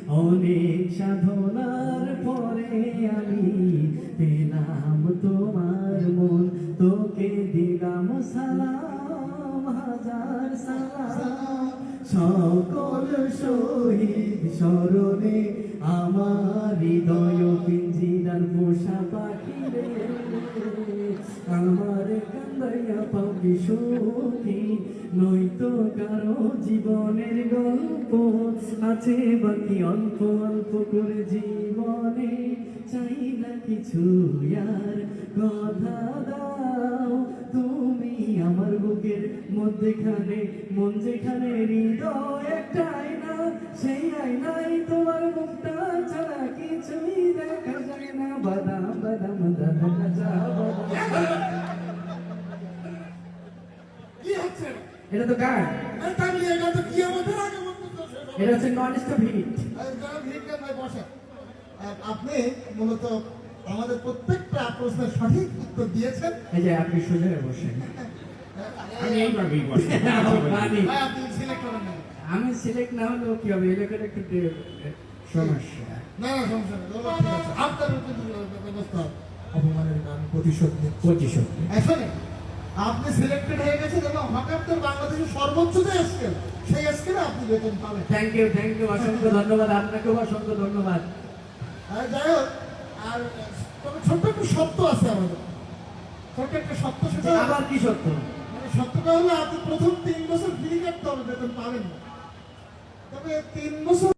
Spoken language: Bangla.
অনেক সাধনার পরে আমি পেলাম তোমার মন, তোকে দিলাম সালাম, হাজার সালাম। সকল শহীদ স্মরণে আমার হৃদয় পিঞ্জিরার পোষা পাখি রে, আমার কান্দাইয়া পাবি সুখী, নয়তো কারো জীবনের গল্প আছে বাকি অল্প অল্প করে জীবনে, চাই না কিছু আর কথা দাও তুমি আমার বুকের মধ্যেখানে, মন যেখানে হৃদয় একটাই না, সেই আয়নায় তোমার মুখটা ছাড়া কিছুই দেখা যায় না। বাদাম বাদাম দাদা যা কি হচ্ছে? এটা তো গান, তাহলে এটা তো কি আমাদের আগে এটা হচ্ছে নন স্টপ হিট। আপনি মূলত আমাদের প্রত্যেকটা প্রশ্নের সঠিক উত্তর দিয়েছেন। এই যে আপনি সোজা হয়ে বসেন, আমি এইভাবেই বসি। আপনি সিলেক্ট করেন না। আমি সিলেক্ট না হলেও কি হবে, এলাকার একটু সমস্যা। না না, সমস্যা নেই, ঠিক আছে। আপনার ব্যবস্থা অপমানের আমি প্রতিশোধ নিচ্ছি। প্রতিশোধ আসলে আপনি সিলেক্টেড হয়ে গেছেন এবং হকারদের বাংলাদেশের সর্বোচ্চ যে স্কেল, সেই স্কেলে আপনি বেতন পাবেন। থ্যাংক ইউ, অসংখ্য ধন্যবাদ, আপনাকেও অসংখ্য ধন্যবাদ। যাই হোক, আর তবে ছোট্ট একটা সত্য আছে আমাদের, ছোট্ট একটা সত্য, সেটা আবার কি সত্য? মানে সত্যটা হলো আপনি প্রথম 3 বছর ফ্রি কাটতে হবে, বেতন পাবেন না। তবে 3 বছর